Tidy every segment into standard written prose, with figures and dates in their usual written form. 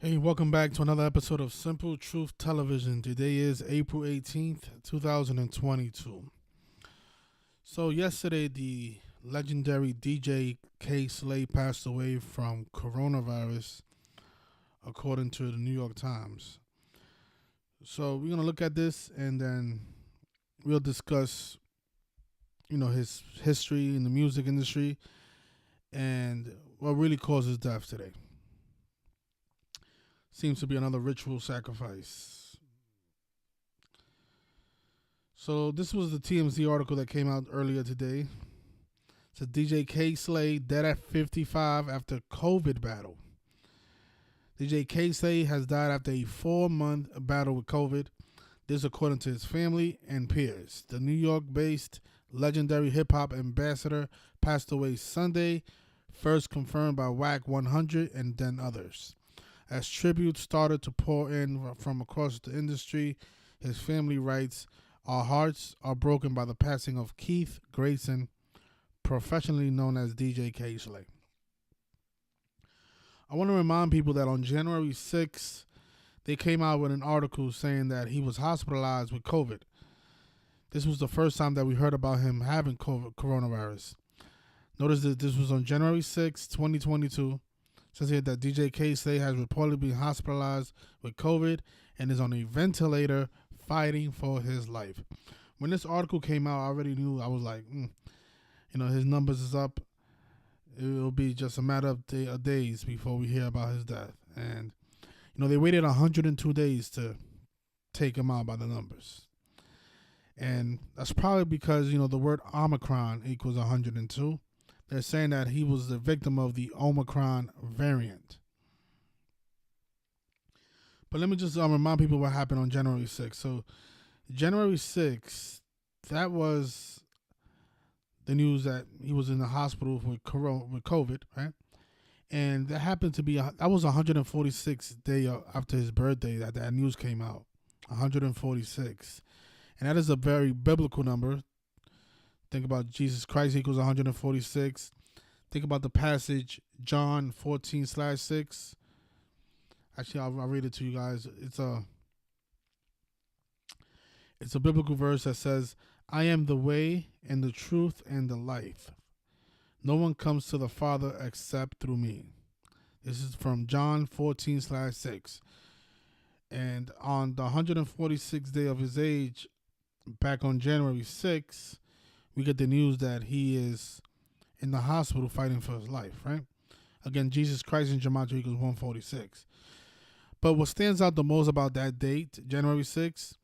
Hey, welcome back to another episode of Simple Truth Television. Today is April 18th, 2022. So, yesterday, the legendary DJ K. Slay passed away from coronavirus, according to the New York Times. So, we're going to look at this and then we'll discuss, his history in the music industry and what really caused his death today. Seems to be another ritual sacrifice. So this was the TMZ article that came out earlier today. So DJ K. Slay dead at 55 after COVID battle. DJ K. Slay has died after a 4-month battle with COVID. This according to his family and peers. The New York-based legendary hip-hop ambassador passed away Sunday, first confirmed by WAC 100 and then others. As tributes started to pour in from across the industry, his family writes, "Our hearts are broken by the passing of Keith Grayson, professionally known as DJ K. Slay." I want to remind people that on January 6th, they came out with an article saying that he was hospitalized with COVID. This was the first time that we heard about him having coronavirus. Notice that this was on January 6th, 2022. It says here that DJ K. Slay has reportedly been hospitalized with COVID and is on a ventilator fighting for his life. When this article came out, I already knew. I was like, his numbers is up. It will be just a matter of days before we hear about his death. And, they waited 102 days to take him out by the numbers. And that's probably because, the word Omicron equals 102. They're saying that he was the victim of the Omicron variant. But let me just remind people what happened on January 6th. So January 6th, that was the news that he was in the hospital with COVID, right? And that happened to be, that was 146th day after his birthday that news came out. 146. And that is a very biblical number. Think about Jesus Christ equals 146. Think about the passage, John 14/6. Actually, I'll read it to you guys. It's a biblical verse that says, "I am the way and the truth and the life. No one comes to the Father except through me." This is from John 14/6. And on the 146th day of his age, back on January 6th, we get the news that he is in the hospital fighting for his life, right? Again, Jesus Christ in Gematria equals 146. But what stands out the most about that date, January 6th,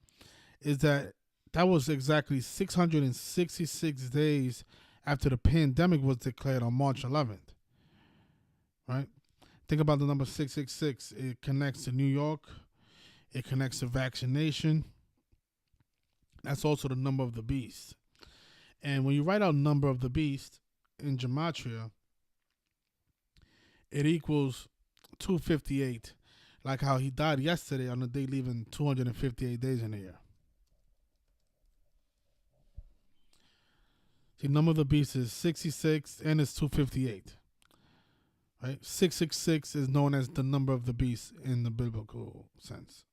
is that was exactly 666 days after the pandemic was declared on March 11th, right? Think about the number 666. It connects to New York. It connects to vaccination. That's also the number of the beast. And when you write out number of the beast in Gematria, it equals 258. Like how he died yesterday on the day leaving 258 days in a year. The number of the beast is 66 and it's 258. Right? 666 is known as the number of the beast in the biblical sense.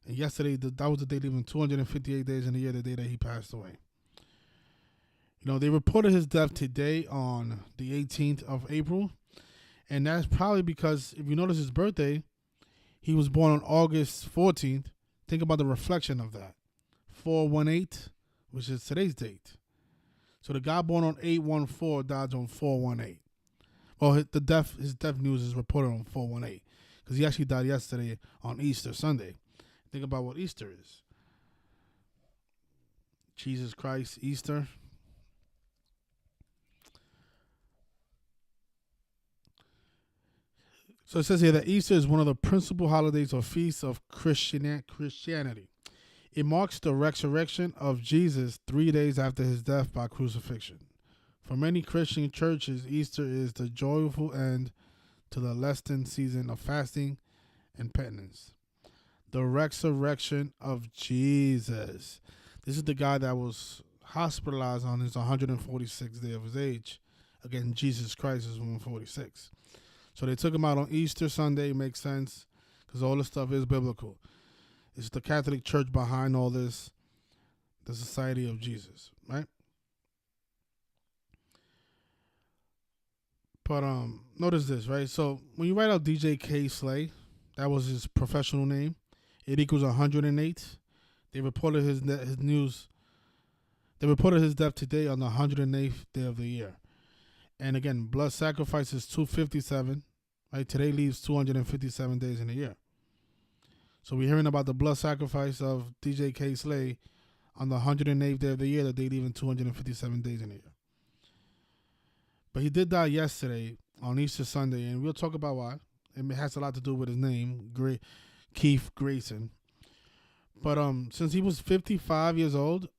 And yesterday, that was the day leaving 258 days in a year, the day that he passed away. They reported his death today on the 18th of April. And that's probably because, if you notice his birthday, he was born on August 14th. Think about the reflection of that. 418, which is today's date. So the guy born on 814 died on 418. Well, his death news is reported on 418. Because he actually died yesterday on Easter Sunday. Think about what Easter is. Jesus Christ, Easter. So it says here that Easter is one of the principal holidays or feasts of Christianity. It marks the resurrection of Jesus 3 days after his death by crucifixion. For many Christian churches, Easter is the joyful end to the Lenten season of fasting and penitence. The resurrection of Jesus. This is the guy that was hospitalized on his 146th day of his age. Again, Jesus Christ is 146. So they took him out on Easter Sunday. Makes sense because all this stuff is biblical. It's the Catholic Church behind all this, the Society of Jesus, right? But notice this, right? So when you write out DJ K Slay, that was his professional name. It equals 108. They reported his news. They reported his death today on the 108th day of the year. And again, blood sacrifice is 257. Right? Today leaves 257 days in a year. So we're hearing about the blood sacrifice of DJ K Slay on the 108th day of the year, that they leave in 257 days in a year. But he did die yesterday on Easter Sunday, and we'll talk about why. It has a lot to do with his name, Keith Grayson. But since he was 55 years old,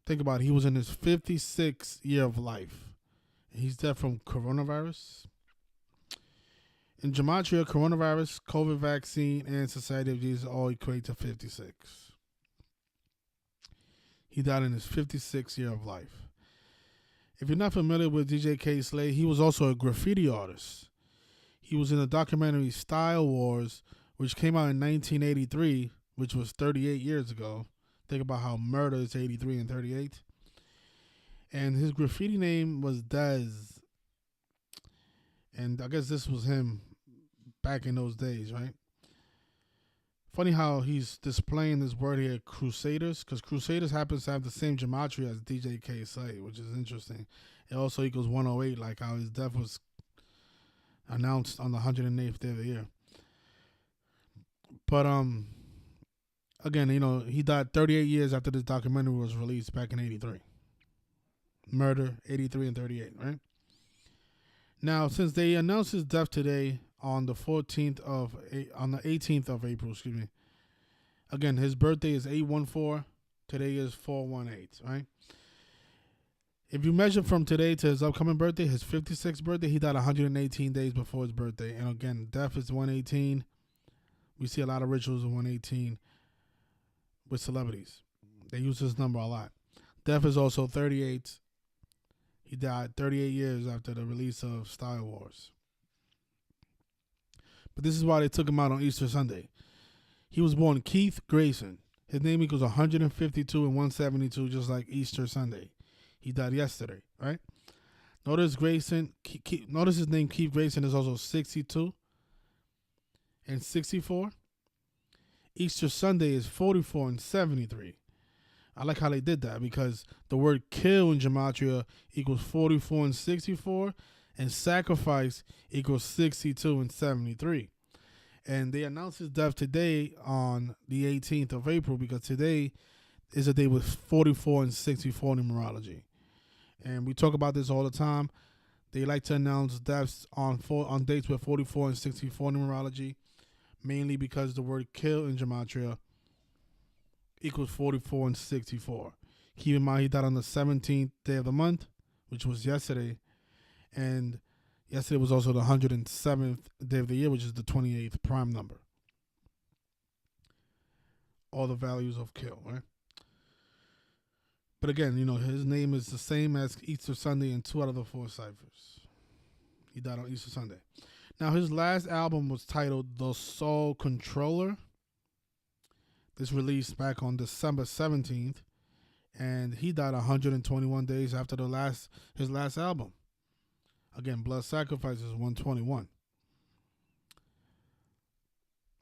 think about it, he was in his 56th year of life. He's dead from coronavirus. In Gematria, coronavirus, COVID vaccine, and Society of Jesus all equate to 56. He died in his 56th year of life. If you're not familiar with DJ K Slay, he was also a graffiti artist. He was in the documentary Style Wars, which came out in 1983, which was 38 years ago. Think about how murder is 83 and 38. And his graffiti name was Dez. And I guess this was him back in those days, right? Funny how he's displaying this word here, Crusaders, because Crusaders happens to have the same gematria as DJ K Slay, which is interesting. It also equals 108, like how his death was announced on the 108th day of the year. But again, he died 38 years after this documentary was released back in 83. Murder, 83 and 38, right? Now, since they announced his death today on the 18th of April, Again, his birthday is 814. Today is 418, right? If you measure from today to his upcoming birthday, his 56th birthday, he died 118 days before his birthday. And again, death is 118. We see a lot of rituals of 118 with celebrities. They use this number a lot. Death is also 38. He died 38 years after the release of Style Wars. But this is why they took him out on Easter Sunday. He was born Keith Grayson. His name equals 152 and 172, just like Easter Sunday. He died yesterday, right? Notice Grayson. Notice his name, Keith Grayson, is also 62 and 64. Easter Sunday is 44 and 73. I like how they did that because the word kill in Gematria equals 44 and 64, and sacrifice equals 62 and 73. And they announced his death today on the 18th of April because today is a day with 44 and 64 numerology. And we talk about this all the time. They like to announce deaths on dates with 44 and 64 numerology, mainly because the word kill in Gematria equals 44 and 64. Keep in mind he died on the 17th day of the month, which was yesterday. And yesterday was also the 107th day of the year, which is the 28th prime number. All the values of kill, right? But again, his name is the same as Easter Sunday in 2 out of the 4 ciphers. He died on Easter Sunday. Now, his last album was titled The Soul Controller. This released back on December 17th. And he died 121 days after his last album. Again, Blood Sacrifice is 121.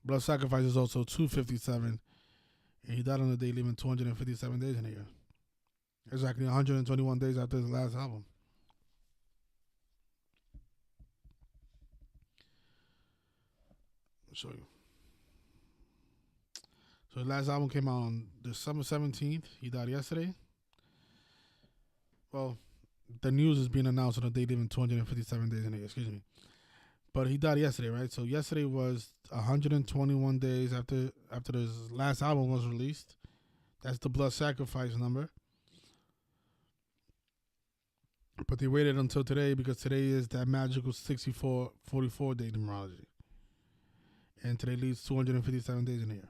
Blood Sacrifice is also 257. And he died on the day leaving 257 days in a year. Exactly 121 days after his last album. I'll show you. So his last album came out on December 17th. He died yesterday. Well, the news is being announced on the day leaving 257 days in a year, But he died yesterday, right? So yesterday was 121 days after his last album was released. That's the Blood Sacrifice number. But they waited until today because today is that magical 44 day numerology. And today leaves 257 days in a year.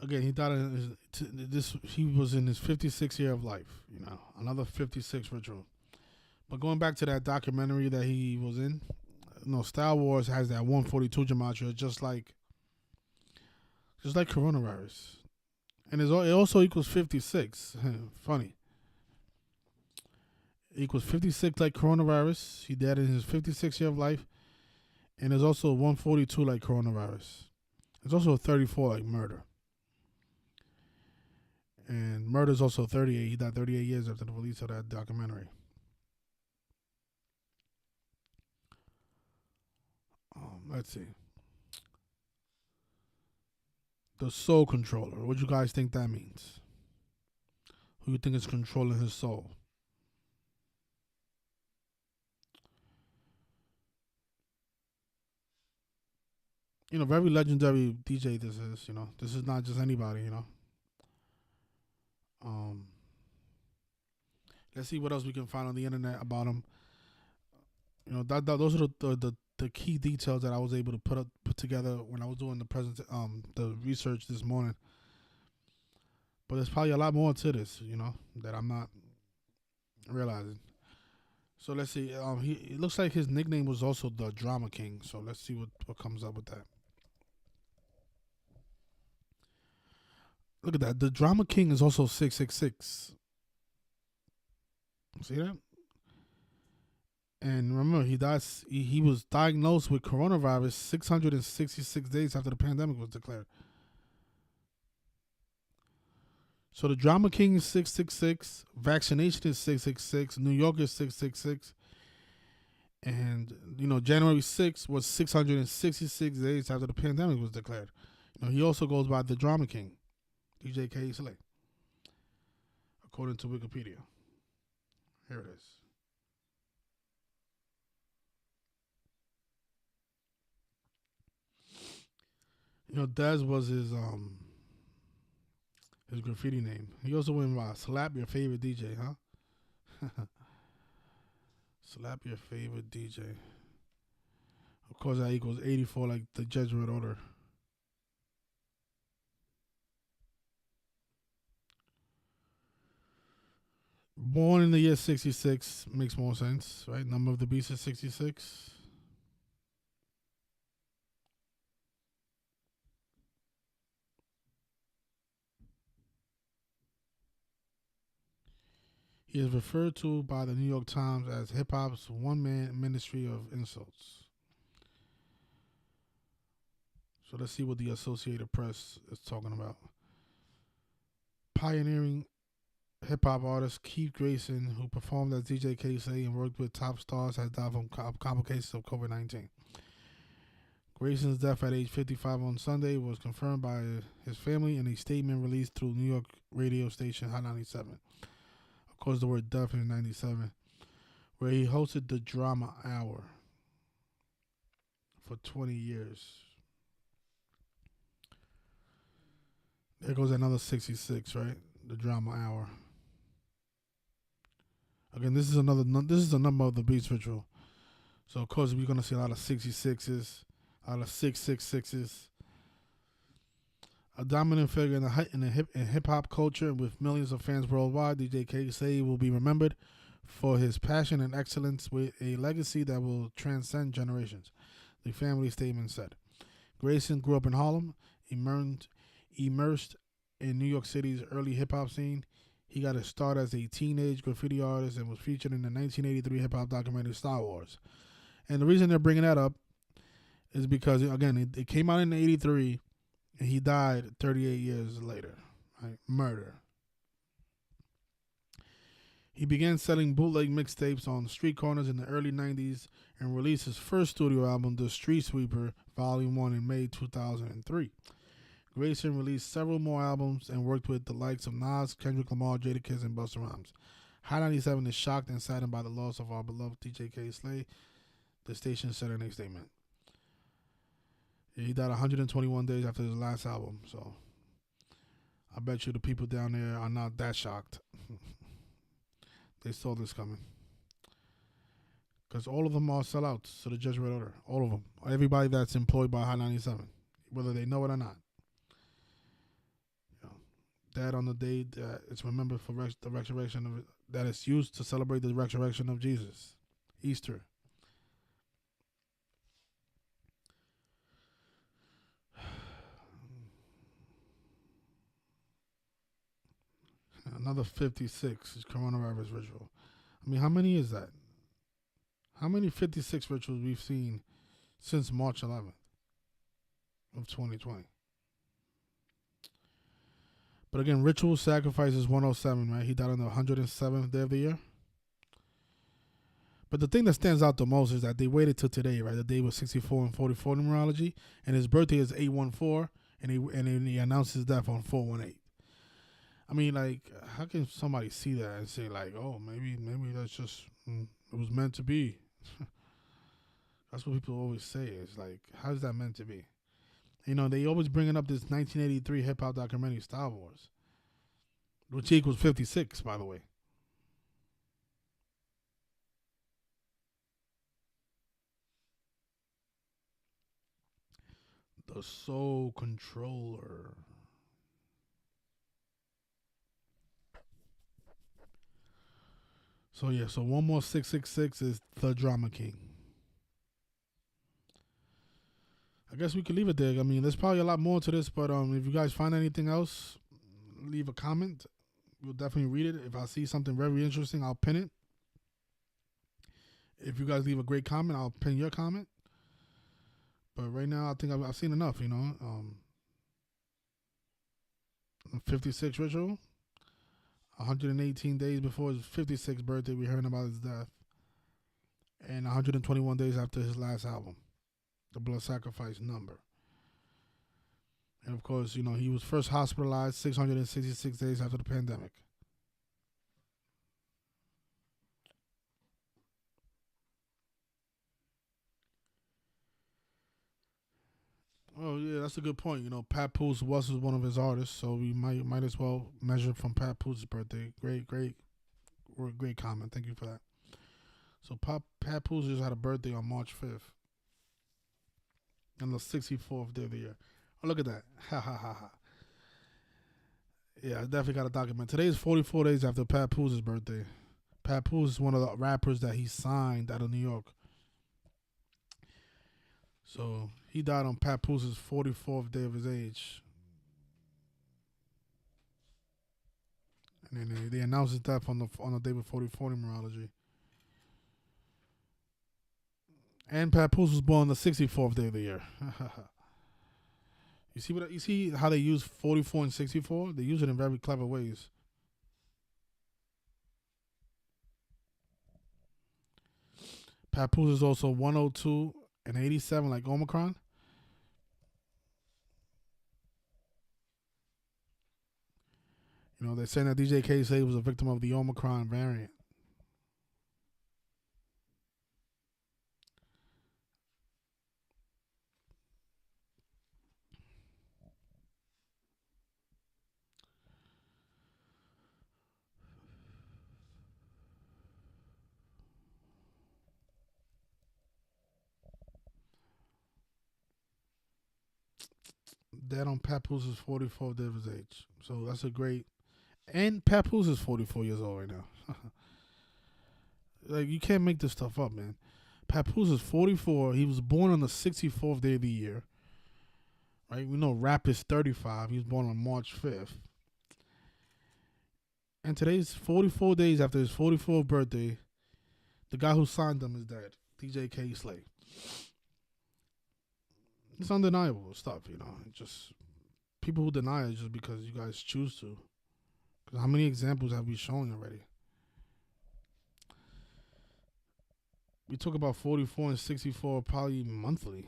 Again, he died in he was in his 56th year of life. Another 56 ritual. But going back to that documentary that he was in, Star Wars has that 142 gematria, just like coronavirus, and it also equals 56. Funny. It equals 56 like coronavirus. He died in his 56th year of life, and there's also 142 like coronavirus. There's also a 34 like murder. And murder is also 38. He died 38 years after the release of that documentary. Let's see. The soul controller. What do you guys think that means? Who you think is controlling his soul? Very legendary DJ this is. This is not just anybody. Um, let's see what else we can find on the internet about him. Those are the key details that I was able to put together when I was doing the research this morning. But there's probably a lot more to this, that I'm not realizing. So let's see. It looks like his nickname was also the Drama King. So let's see what comes up with that. Look at that. The Drama King is also 666. See that? And remember, he was diagnosed with coronavirus 666 days after the pandemic was declared. So the Drama King is 666, vaccination is 666, New York is 666, and January 6th was 666 days after the pandemic was declared. He also goes by the Drama King, DJ K. Slay, according to Wikipedia. Here it is. Dez was his graffiti name. He also went by Slap Your Favorite DJ, huh? Slap Your Favorite DJ. Of course, that equals 84 like the Jesuit order. Born in the year 66 makes more sense, right? Number of the beast is 66. He is referred to by the New York Times as hip hop's one-man ministry of insults. So let's see what the Associated Press is talking about. Pioneering hip hop artist Keith Grayson, who performed as DJ KC and worked with top stars, has died from complications of COVID-19. Grayson's death at age 55 on Sunday was confirmed by his family in a statement released through New York radio station Hot 97. Of course, the word death in 97, where he hosted the Drama Hour for 20 years. There goes another 66, right? The Drama Hour. Again, this is the number of the beast ritual. So of course we're gonna see a lot of 66s, a lot of 666s. A dominant figure in hip hop culture with millions of fans worldwide, DJ KC will be remembered for his passion and excellence with a legacy that will transcend generations, the family statement said. Grayson grew up in Harlem, immersed in New York City's early hip hop scene. He got his start as a teenage graffiti artist and was featured in the 1983 hip hop documentary Star Wars. And the reason they're bringing that up is because, again, it came out in 83, and he died 38 years later. Right? Murder. He began selling bootleg mixtapes on street corners in the early 90s and released his first studio album, The Street Sweeper, Volume 1, in May 2003. Grayson released several more albums and worked with the likes of Nas, Kendrick Lamar, Jadakiss, and Busta Rhymes. Hot 97 is shocked and saddened by the loss of our beloved DJ K. Slay, the station said in a statement. He died 121 days after his last album, so I bet you the people down there are not that shocked. They saw this coming. Because all of them are sellouts to the Jesuit order. All of them. Everybody that's employed by Hot 97, whether they know it or not. That on the day that it's remembered for the resurrection of that is used to celebrate the resurrection of Jesus, Easter. Another 56 is coronavirus ritual. I mean, how many is that? How many 56 rituals we've seen since March 11th of 2020? But again, ritual sacrifice is 107, right? He died on the 107th day of the year. But the thing that stands out the most is that they waited till today, right? The day was 64 and 44 numerology, and his birthday is 814, and he announced his death on 418. I mean, like, how can somebody see that and say, like, oh, maybe that's just it was meant to be? That's what people always say. It's like, how's that meant to be? You know, they always bringing up this 1983 hip hop documentary, Star Wars, which equals 56, by the way. The Soul Controller. So yeah, so one more 666 is the Drama King. I guess we could leave it there. I mean, there's probably a lot more to this, but if you guys find anything else, leave a comment. We'll definitely read it. If I see something very interesting, I'll pin it. If you guys leave a great comment, I'll pin your comment. But right now, I think I've seen enough. 56 ritual. 118 days before his 56th birthday, we heard about his death. And 121 days after his last album, The Blood Sacrifice Number. And of course, he was first hospitalized 666 days after the pandemic. Oh yeah, that's a good point. Papoose was one of his artists, so we might as well measure from Papoose's birthday. Great comment. Thank you for that. So Papoose just had a birthday on March 5th, and the 64th day of the year. Oh, look at that. Ha ha ha ha. Yeah, I definitely got to document. Today is 44 days after Papoose's birthday. Papoose is one of the rappers that he signed out of New York. So he died on Papoose's 44th day of his age. And then they announced his death on the day before 44 numerology. And Papoose was born on the 64th day of the year. You see how they use 44 and 64? They use it in very clever ways. Papoose is also 102 and 87, like Omicron. They're saying that DJ K-Slade was a victim of the Omicron variant. Dead on Papoose is 44th day of his age. So that's a great. And Papoose is 44 years old right now. Like, you can't make this stuff up, man. Papoose is 44. He was born on the 64th day of the year. Right? We know Rap is 35. He was born on March 5th. And today's 44 days after his 44th birthday. The guy who signed him is dead. DJ K-Slade. It's undeniable stuff, Just people who deny it just because you guys choose to. Because how many examples have we shown already? We talk about 44 and 64 probably monthly.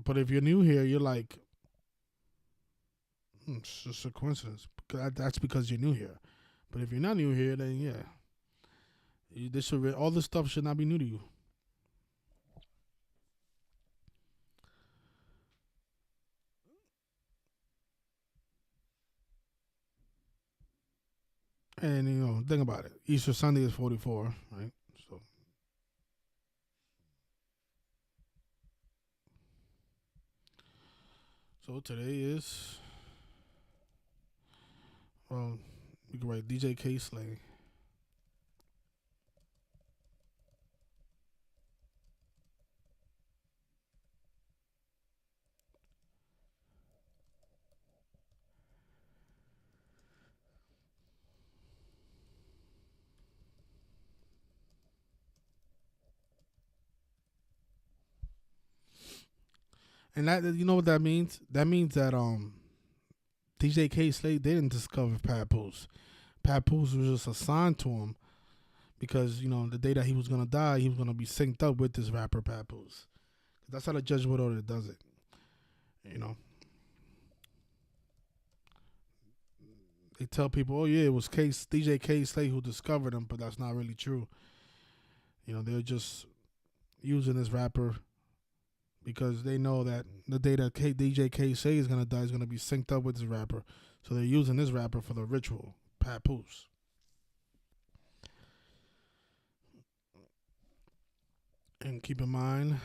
But if you're new here, you're like, it's just a coincidence. That's because you're new here. But if you're not new here, then yeah. All this stuff should not be new to you. And think about it. Easter Sunday is 44, right? So today is Well, you can write DJ K Slay. And that, you know what that means? That means that DJ K Slay didn't discover Papoose. Papoose was just assigned to him because, you know, the day that he was gonna die, he was gonna be synced up with this rapper Papoose. That's how the Jesuit order does it. You know, they tell people, "Oh yeah, it was DJ K Slay who discovered him," but that's not really true. You know, they're just using this rapper because they know that the day that DJ K Slay is gonna die is gonna be synced up with this rapper, so they're using this rapper for the ritual, Papoose. And keep in mind,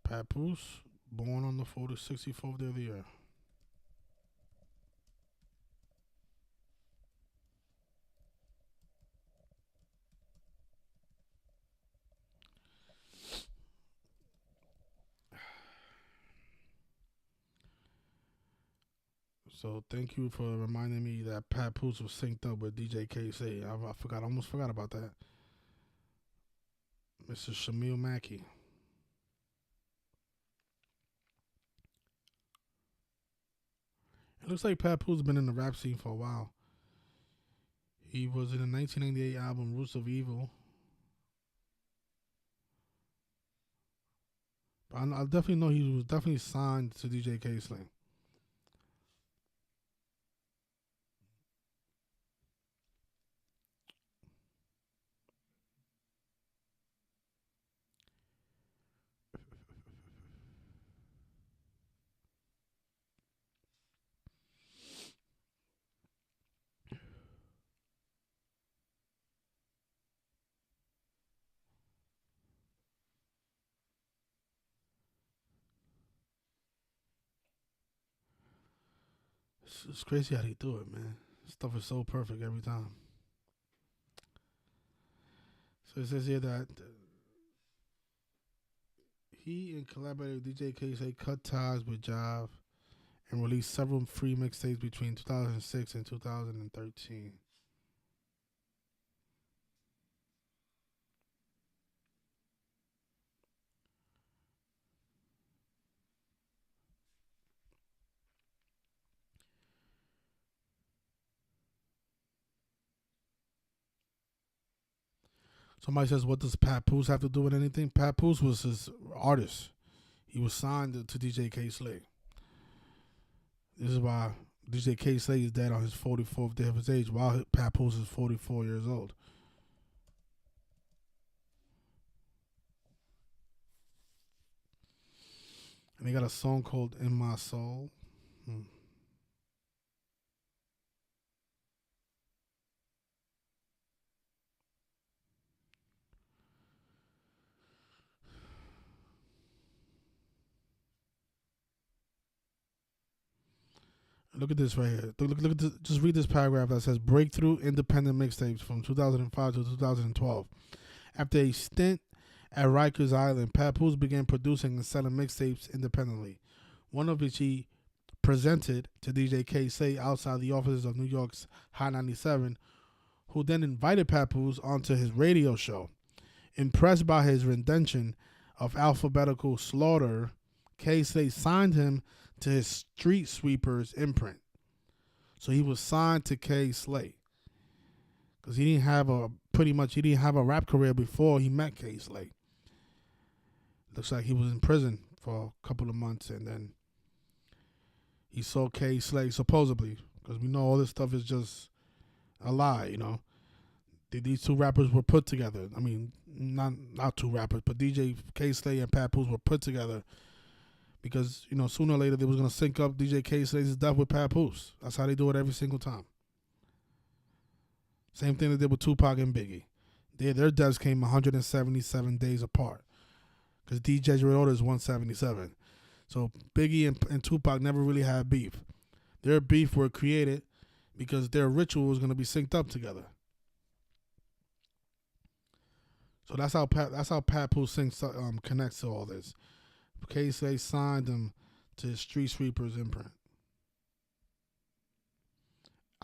Papoose, born on the 64th day of the year. So thank you for reminding me that Papoose was synced up with DJ KC. I forgot, almost forgot about that. Mr. Shamil Mackey. It looks like Papoose been in the rap scene for a while. He was in the 1998 album Roots of Evil. But I definitely know he was definitely signed to DJ K Sling. It's crazy how they do it, man. Stuff is so perfect every time. So it says here that he and collaborator DJ KSA cut ties with Jive and released several free mixtapes between 2006 and 2013. Somebody says, "What does Papoose have to do with anything?" Papoose was his artist. He was signed to DJ K Slay. This is why DJ K Slay is dead on his 44th day of his age, while Papoose is 44 years old. And they got a song called "In My Soul." Hmm. Look at this right here. Look at this. Just read this paragraph that says breakthrough independent mixtapes from 2005 to 2012. After a stint at Rikers Island, Papoose began producing and selling mixtapes independently, one of which he presented to DJ K-Say outside the offices of New York's Hot 97, who then invited Papoose onto his radio show. Impressed by his rendition of Alphabetical Slaughter, K-Say signed him to his Street Sweepers imprint. So he was signed to K Slay because he didn't have a rap career before he met K Slay. Looks like he was in prison for a couple of months and then he saw K Slay supposedly, because we know all this stuff is just a lie, you know. These two rappers were put together. I mean, not two rappers, but DJ K Slay and Papoose were put together because, you know, sooner or later they was gonna sync up DJ K Slay's death with Papoose. That's how they do it every single time. Same thing they did with Tupac and Biggie. Their deaths came 177 days apart because DJ Order is 177. So Biggie and Tupac never really had beef. Their beef were created because their ritual was going to be synced up together. So that's how Papoose connects to all this. K-Slay signed them to his Street Sweepers imprint.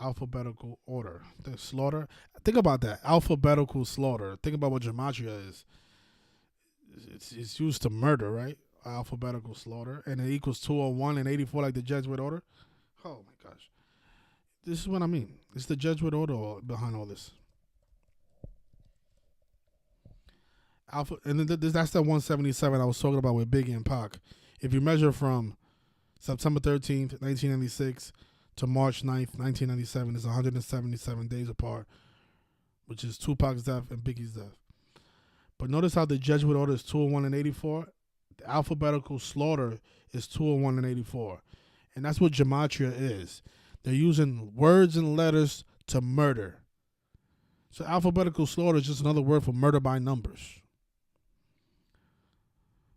Alphabetical order. The slaughter. Think about that. Alphabetical slaughter. Think about what Gematria is. It's used to murder, right? Alphabetical slaughter. And it equals 201 and 84 like the Jesuit order. Oh my gosh. This is what I mean. It's the Jesuit order behind all this. Alpha, and that's the 177 I was talking about with Biggie and Pac. If you measure from September 13th, 1996 to March 9th, 1997, it's 177 days apart, which is Tupac's death and Biggie's death. But notice how the Jesuit order is 201 and 84. The alphabetical slaughter is 201 and 84. And that's what Gematria is. They're using words and letters to murder. So alphabetical slaughter is just another word for murder by numbers.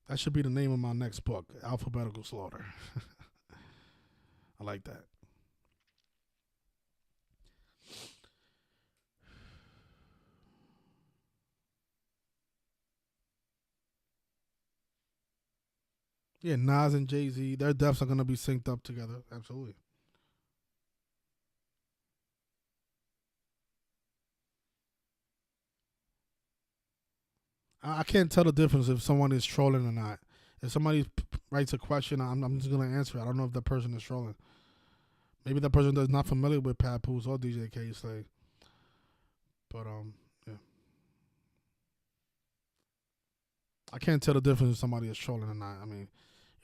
That should be the name of my next book, Alphabetical Slaughter. I like that. Yeah, Nas and Jay-Z, their deaths are going to be synced up together. Absolutely. I can't tell the difference if someone is trolling or not. If somebody writes a question, I'm just going to answer it. I don't know if that person is trolling. Maybe that person is not familiar with Papoose or DJ K-Slay. But, yeah. I can't tell the difference if somebody is trolling or not. I mean,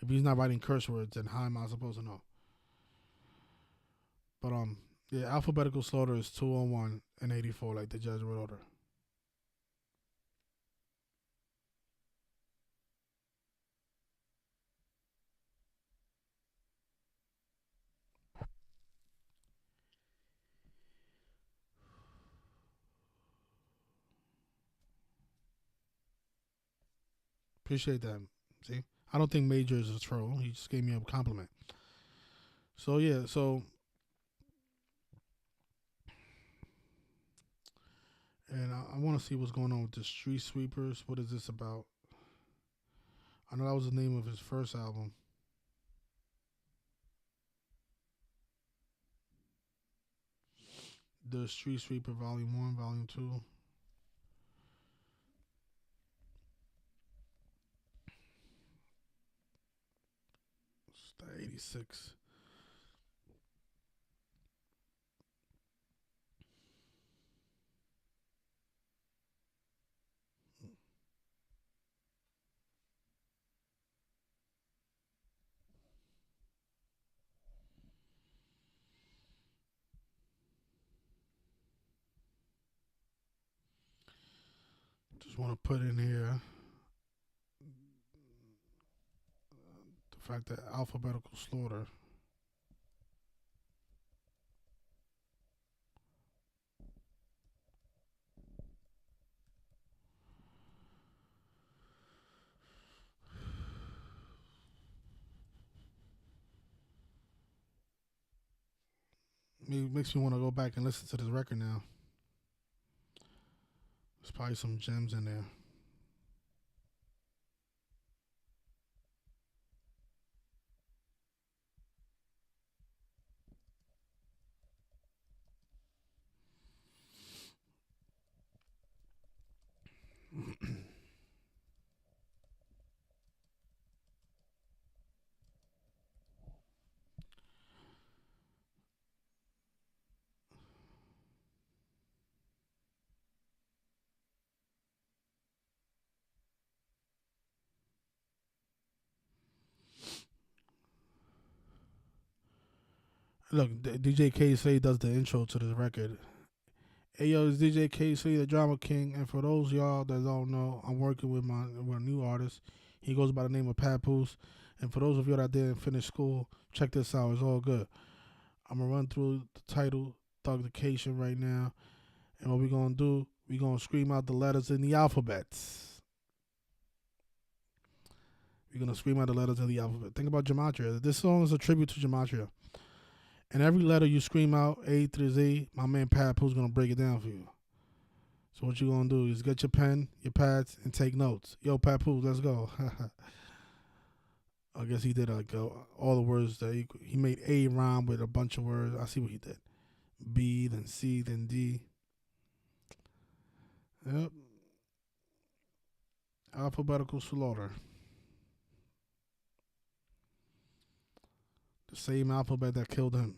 if he's not writing curse words, then how am I supposed to know? But, yeah, alphabetical slaughter is 201 and 84, like the Jesuit order. Appreciate that. See, I don't think Major is a troll. He just gave me a compliment. So yeah, and I want to see what's going on with the Street Sweepers. What is this about? I know that was the name of his first album. The Street Sweeper Volume 1, Volume 2. It's the 86. Just want to put in here the fact that alphabetical slaughter. Makes me want to go back and listen to this record now. There's probably some gems in there. Look, DJ K-Slay does the intro to this record. Hey yo, it's DJ K-Slay, the Drama King, and for those y'all that don't know, I'm working with a new artist. He goes by the name of Papoose. And for those of you that didn't finish school, check this out. It's all good. I'm gonna run through the title, Thugdication, right now, and what we're gonna do, we're gonna scream out the letters in the alphabets. We're gonna scream out the letters in the alphabet. Think about Gematria. This song is a tribute to Gematria. And every letter you scream out, A through Z, my man Papoose gonna break it down for you. So what you gonna do is get your pen, your pads, and take notes. Yo, Papoose, let's go. I guess he did all the words that he made A rhyme with a bunch of words. I see what he did. B, then C, then D. Yep. Alphabetical slaughter. The same alphabet that killed him.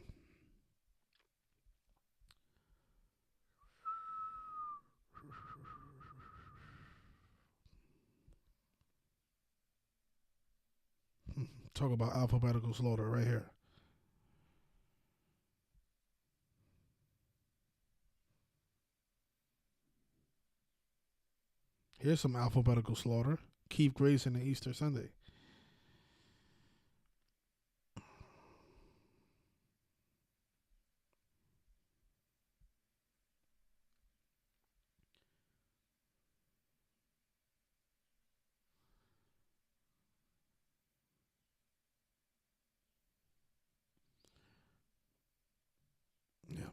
Talk about alphabetical slaughter right here. Here's some alphabetical slaughter. Keith Grayson and Easter Sunday. Yeah.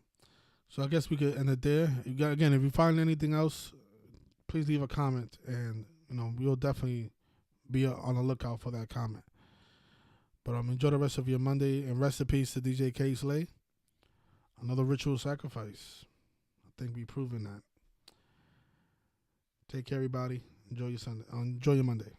So I guess we could end it there. Again, if you find anything else, please leave a comment, and we'll definitely be on the lookout for that comment. But enjoy the rest of your Monday, and rest in peace to DJ K Slay. Another ritual sacrifice. I think we've proven that. Take care, everybody. Enjoy your Sunday. Enjoy your Monday.